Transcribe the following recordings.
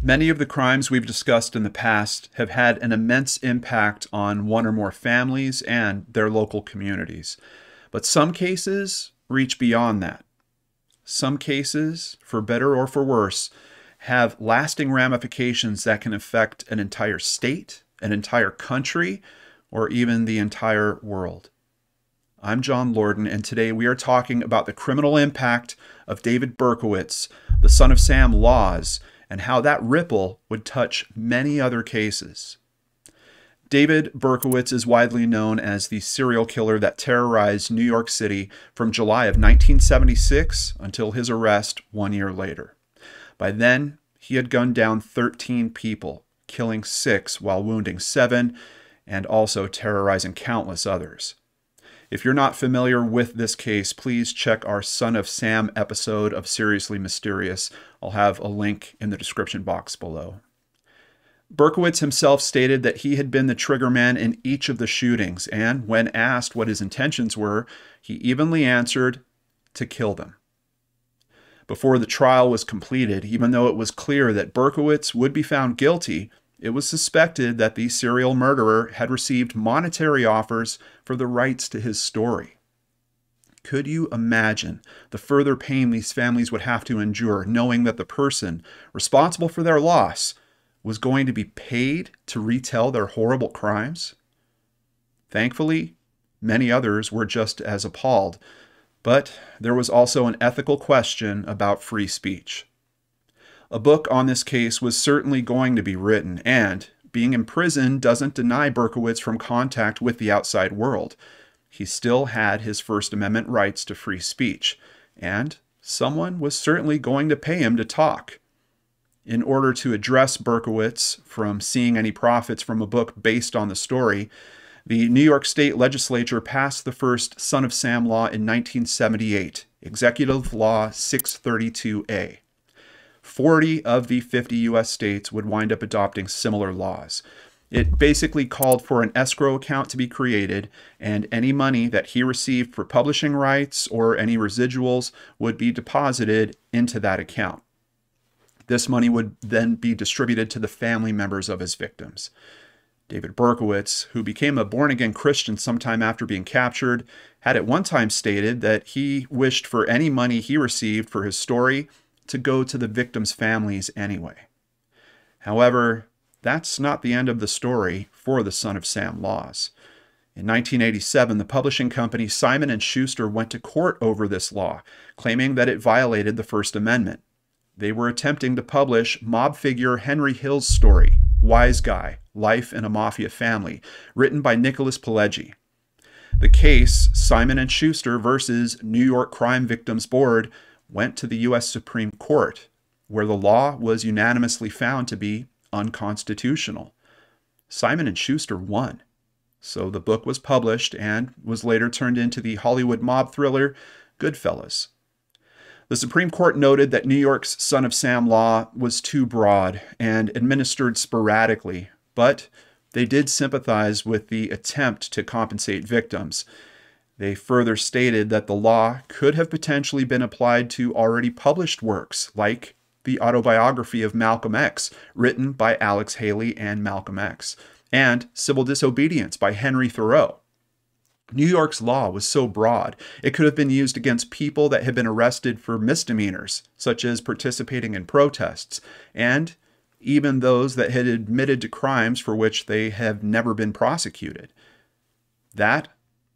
Many of the crimes we've discussed in the past have had an immense impact on one or more families and their local communities. But some cases reach beyond that. Some cases, for better or for worse, have lasting ramifications that can affect an entire state, an entire country, or even the entire world. I'm John Lordan, and today we are talking about the criminal impact of David Berkowitz, the son of Sam laws, and how that ripple would touch many other cases. David Berkowitz is widely known as the serial killer that terrorized New York City from July of 1976 until his arrest 1 year later. By then, he had gunned down 13 people, killing 6 while wounding 7, and also terrorizing countless others. If you're not familiar with this case, please check our Son of Sam episode of Seriously Mysterious. I'll have a link in the description box below. Berkowitz himself stated that he had been the triggerman in each of the shootings, and when asked what his intentions were, he evenly answered, to kill them. Before the trial was completed, even though it was clear that Berkowitz would be found guilty, it was suspected that the serial murderer had received monetary offers for the rights to his story. Could you imagine the further pain these families would have to endure knowing that the person responsible for their loss was going to be paid to retell their horrible crimes? Thankfully, many others were just as appalled, but there was also an ethical question about free speech. A book on this case was certainly going to be written, and being in prison doesn't deny Berkowitz from contact with the outside world. He still had his First Amendment rights to free speech, and someone was certainly going to pay him to talk. In order to address Berkowitz from seeing any profits from a book based on the story, the New York State Legislature passed the first Son of Sam law in 1978, Executive Law 632A. 40 of the 50 U.S. states would wind up adopting similar laws. It basically called for an escrow account to be created, and any money that he received for publishing rights or any residuals would be deposited into that account. This money would then be distributed to the family members of his victims. David Berkowitz, who became a born-again Christian sometime after being captured, had at one time stated that he wished for any money he received for his story to go to the victims' families anyway. However, that's not the end of the story for the Son of Sam laws. In 1987, the publishing company Simon & Schuster went to court over this law, claiming that it violated the First Amendment. They were attempting to publish mob figure Henry Hill's story, Wise Guy, Life in a Mafia Family, written by Nicholas Pileggi. The case, Simon & Schuster versus New York Crime Victims Board, went to the U.S. Supreme Court, where the law was unanimously found to be unconstitutional. Simon & Schuster won, so the book was published and was later turned into the Hollywood mob thriller Goodfellas. The Supreme Court noted that New York's Son of Sam law was too broad and administered sporadically, but they did sympathize with the attempt to compensate victims. They further stated that the law could have potentially been applied to already published works, like the autobiography of Malcolm X, written by Alex Haley and Malcolm X, and Civil Disobedience by Henry Thoreau. New York's law was so broad, it could have been used against people that had been arrested for misdemeanors, such as participating in protests, and even those that had admitted to crimes for which they have never been prosecuted. That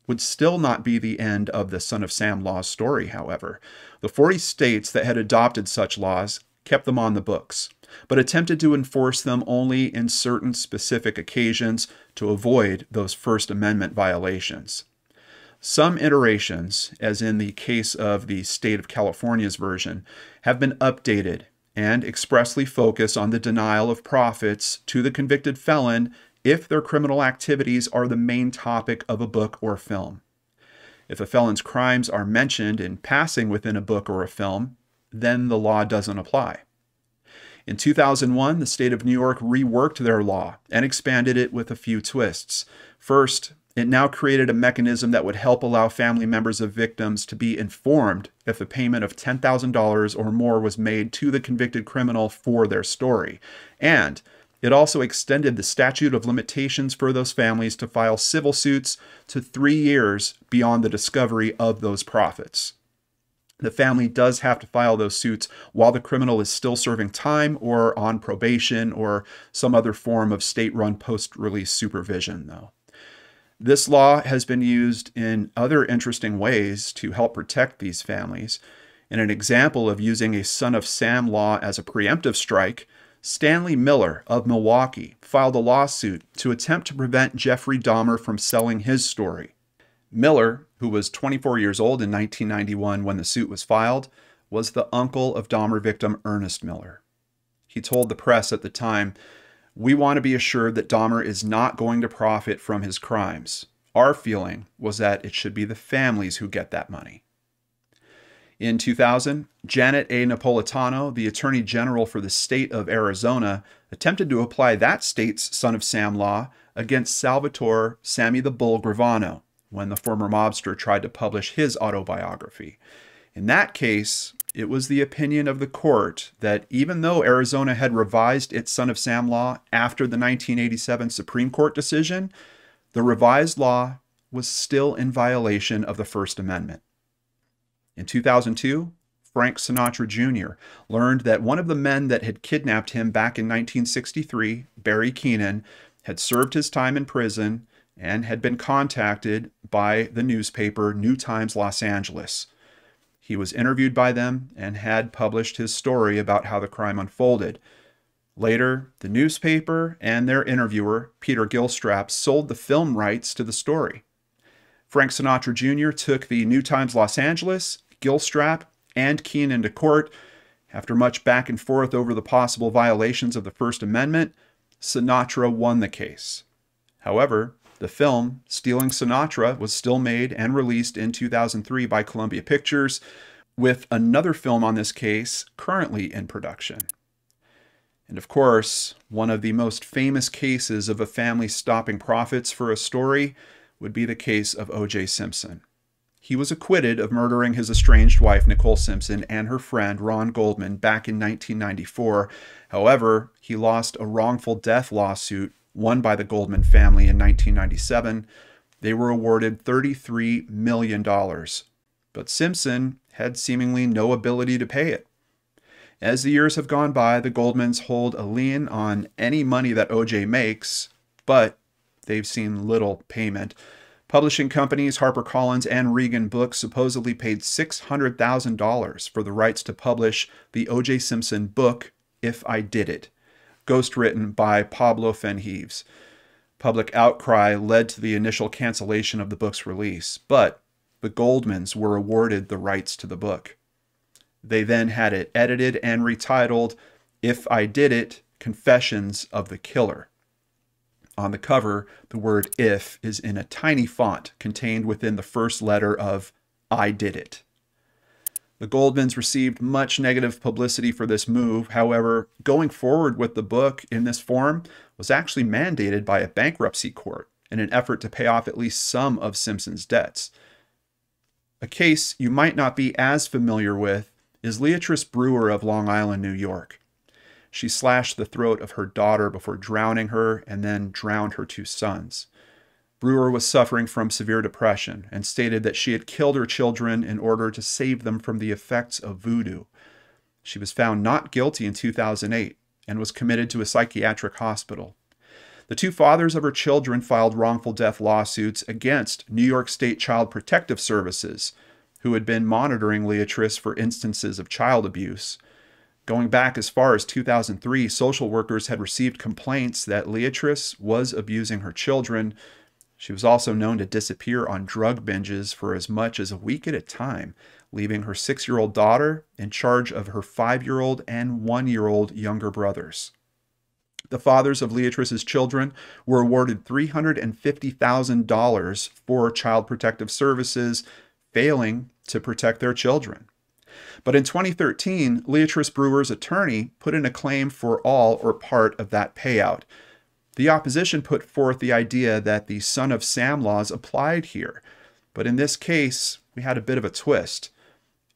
would still not be the end of the Son of Sam law's story, however. The 40 states that had adopted such laws kept them on the books, but attempted to enforce them only in certain specific occasions to avoid those First Amendment violations. Some iterations, as in the case of the state of California's version, have been updated and expressly focus on the denial of profits to the convicted felon if their criminal activities are the main topic of a book or film. If a felon's crimes are mentioned in passing within a book or a film, then the law doesn't apply. In 2001, the state of New York reworked their law and expanded it with a few twists. First, It now created a mechanism that would help allow family members of victims to be informed if a payment of $10,000 or more was made to the convicted criminal for their story. And it also extended the statute of limitations for those families to file civil suits to 3 years beyond the discovery of those profits. The family does have to file those suits while the criminal is still serving time or on probation or some other form of state-run post-release supervision, though. This law has been used in other interesting ways to help protect these families. In an example of using a Son of Sam law as a preemptive strike, Stanley Miller of Milwaukee filed a lawsuit to attempt to prevent Jeffrey Dahmer from selling his story. Miller, who was 24 years old in 1991 when the suit was filed, was the uncle of Dahmer victim Ernest Miller. He told the press at the time, "We want to be assured that Dahmer is not going to profit from his crimes. Our feeling was that it should be the families who get that money." In 2000, Janet A. Napolitano, the Attorney General for the state of Arizona, attempted to apply that state's Son of Sam law against Salvatore "Sammy the Bull" Gravano when the former mobster tried to publish his autobiography. In that case, it was the opinion of the court that even though Arizona had revised its Son of Sam law after the 1987 Supreme Court decision, the revised law was still in violation of the First Amendment. In 2002, Frank Sinatra Jr. learned that one of the men that had kidnapped him back in 1963, Barry Keenan, had served his time in prison and had been contacted by the newspaper New Times Los Angeles. He was interviewed by them and had published his story about how the crime unfolded. Later, the newspaper and their interviewer, Peter Gilstrap, sold the film rights to the story. Frank Sinatra Jr. took the New Times Los Angeles, Gilstrap, and Keenan to court. After much back and forth over the possible violations of the First Amendment, Sinatra won the case. However, the film, Stealing Sinatra, was still made and released in 2003 by Columbia Pictures, with another film on this case currently in production. And of course, one of the most famous cases of a family stopping profits for a story would be the case of O.J. Simpson. He was acquitted of murdering his estranged wife, Nicole Simpson, and her friend, Ron Goldman, back in 1994. However, he lost a wrongful death lawsuit won by the Goldman family in 1997. They were awarded $33 million, but Simpson had seemingly no ability to pay it. As the years have gone by, the Goldmans hold a lien on any money that OJ makes, but they've seen little payment. Publishing companies HarperCollins and Regan Books supposedly paid $600,000 for the rights to publish the O.J. Simpson book, If I Did It, ghostwritten by Pablo Fenjives. Public outcry led to the initial cancellation of the book's release, but the Goldmans were awarded the rights to the book. They then had it edited and retitled, If I Did It, Confessions of the Killer. On the cover, the word "if" is in a tiny font contained within the first letter of I Did It. The Goldmans received much negative publicity for this move. However, going forward with the book in this form was actually mandated by a bankruptcy court in an effort to pay off at least some of Simpson's debts. A case you might not be as familiar with is Leatrice Brewer of Long Island, New York. She slashed the throat of her daughter before drowning her and then drowned her 2 sons. Brewer was suffering from severe depression and stated that she had killed her children in order to save them from the effects of voodoo. She was found not guilty in 2008 and was committed to a psychiatric hospital. The 2 fathers of her children filed wrongful death lawsuits against New York State Child Protective Services, who had been monitoring Leatrice for instances of child abuse. Going back as far as 2003, social workers had received complaints that Leatrice was abusing her children. She was also known to disappear on drug binges for as much as a week at a time, leaving her 6-year-old daughter in charge of her 5-year-old and 1-year-old younger brothers. The fathers of Leatrice's children were awarded $350,000 for Child Protective Services, failing to protect their children. But in 2013, Leatrice Brewer's attorney put in a claim for all or part of that payout. The opposition put forth the idea that the son of Sam laws applied here, but in this case, we had a bit of a twist.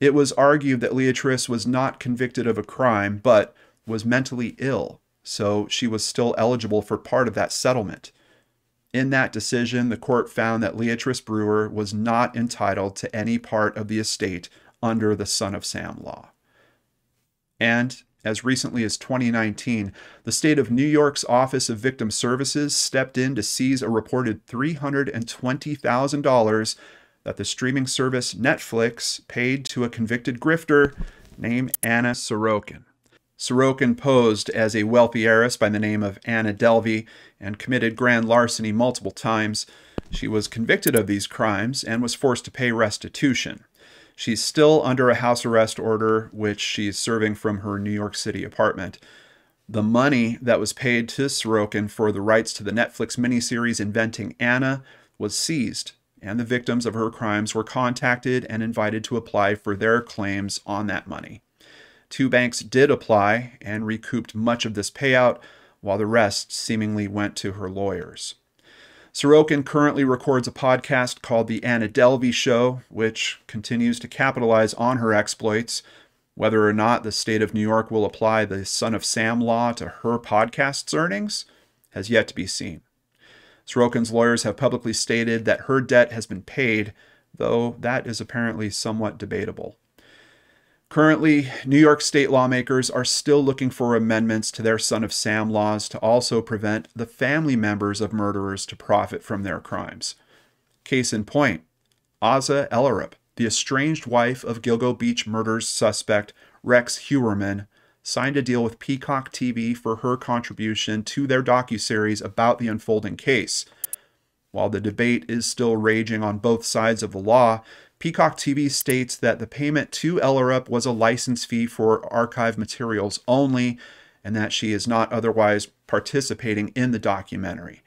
It was argued that Leatrice was not convicted of a crime, but was mentally ill, so she was still eligible for part of that settlement. In that decision, the court found that Leatrice Brewer was not entitled to any part of the estate under the son of Sam law. And as recently as 2019, the state of New York's Office of Victim Services stepped in to seize a reported $320,000 that the streaming service Netflix paid to a convicted grifter named Anna Sorokin. Sorokin posed as a wealthy heiress by the name of Anna Delvey and committed grand larceny multiple times. She was convicted of these crimes and was forced to pay restitution. She's still under a house arrest order, which she's serving from her New York City apartment. The money that was paid to Sorokin for the rights to the Netflix miniseries Inventing Anna was seized, and the victims of her crimes were contacted and invited to apply for their claims on that money. 2 banks did apply and recouped much of this payout, while the rest seemingly went to her lawyers. Sorokin currently records a podcast called The Anna Delvey Show, which continues to capitalize on her exploits. Whether or not the state of New York will apply the son of Sam law to her podcast's earnings has yet to be seen. Sorokin's lawyers have publicly stated that her debt has been paid, though that is apparently somewhat debatable. Currently, New York state lawmakers are still looking for amendments to their son of Sam laws to also prevent the family members of murderers to profit from their crimes. Case in point, Aza Ellerup, the estranged wife of Gilgo Beach murders suspect Rex Heuermann, signed a deal with Peacock TV for her contribution to their docuseries about the unfolding case. While the debate is still raging on both sides of the law, Peacock TV states that the payment to Ellerup was a license fee for archive materials only, and that she is not otherwise participating in the documentary.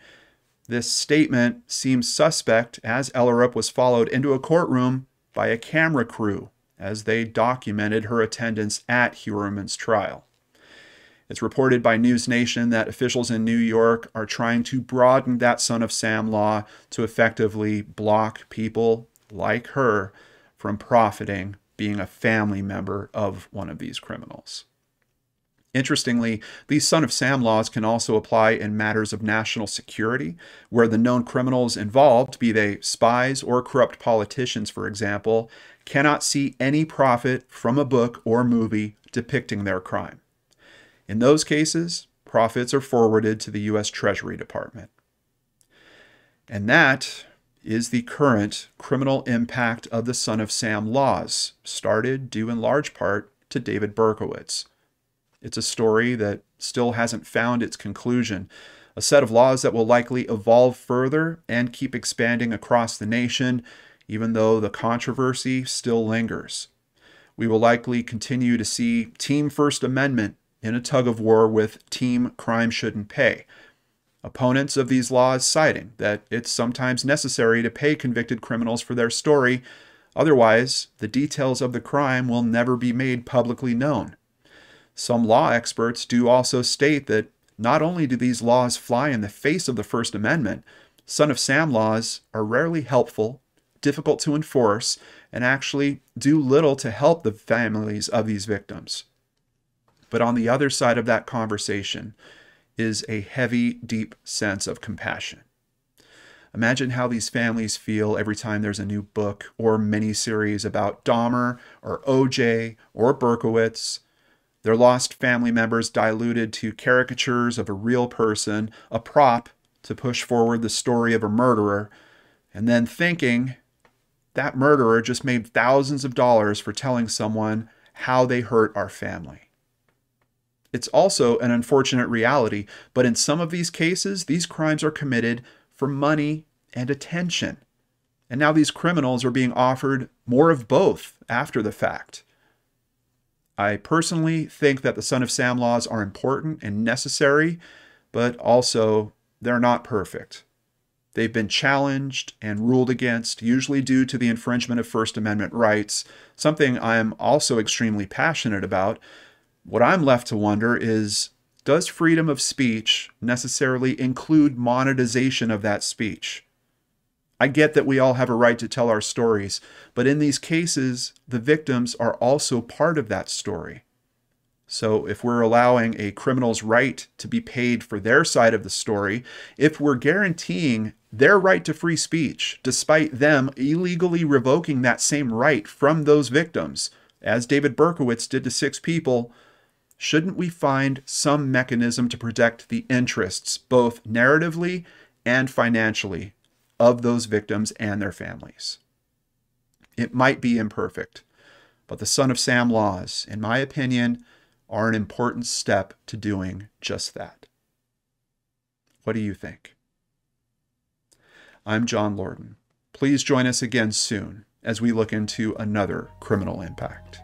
This statement seems suspect, as Ellerup was followed into a courtroom by a camera crew as they documented her attendance at Heuermann's trial. It's reported by News Nation that officials in New York are trying to broaden that son of Sam law to effectively block people like her from profiting being a family member of one of these criminals. Interestingly, these son of Sam laws can also apply in matters of national security, where the known criminals involved, be they spies or corrupt politicians, for example, cannot see any profit from a book or movie depicting their crime. In those cases, profits are forwarded to the U.S. Treasury Department. And that is the current criminal impact of the son of Sam laws, started due in large part to David Berkowitz. It's a story that still hasn't found its conclusion, a set of laws that will likely evolve further and keep expanding across the nation, even though the controversy still lingers. We will likely continue to see Team First Amendment in a tug-of-war with Team Crime Shouldn't Pay. Opponents of these laws citing that it's sometimes necessary to pay convicted criminals for their story, otherwise the details of the crime will never be made publicly known. Some law experts do also state that not only do these laws fly in the face of the First Amendment, son of Sam laws are rarely helpful, difficult to enforce, and actually do little to help the families of these victims. But on the other side of that conversation is a heavy, deep sense of compassion. Imagine how these families feel every time there's a new book or miniseries about Dahmer or OJ or Berkowitz. Their lost family members diluted to caricatures of a real person, a prop to push forward the story of a murderer, and then thinking that murderer just made thousands of dollars for telling someone how they hurt our family. It's also an unfortunate reality, but in some of these cases, these crimes are committed for money and attention. And now these criminals are being offered more of both after the fact. I personally think that the son of Sam laws are important and necessary, but also they're not perfect. They've been challenged and ruled against, usually due to the infringement of First Amendment rights, something I am also extremely passionate about. What I'm left to wonder is Does freedom of speech necessarily include monetization of that speech? I get that we all have a right to tell our stories, but in these cases, the victims are also part of that story. So if we're allowing a criminal's right to be paid for their side of the story, if we're guaranteeing their right to free speech, despite them illegally revoking that same right from those victims, as David Berkowitz did to 6 people, shouldn't we find some mechanism to protect the interests, both narratively and financially, of those victims and their families? It might be imperfect, but the Son of Sam laws, in my opinion, are an important step to doing just that. What do you think? I'm John Lordan. Please join us again soon as we look into another criminal impact.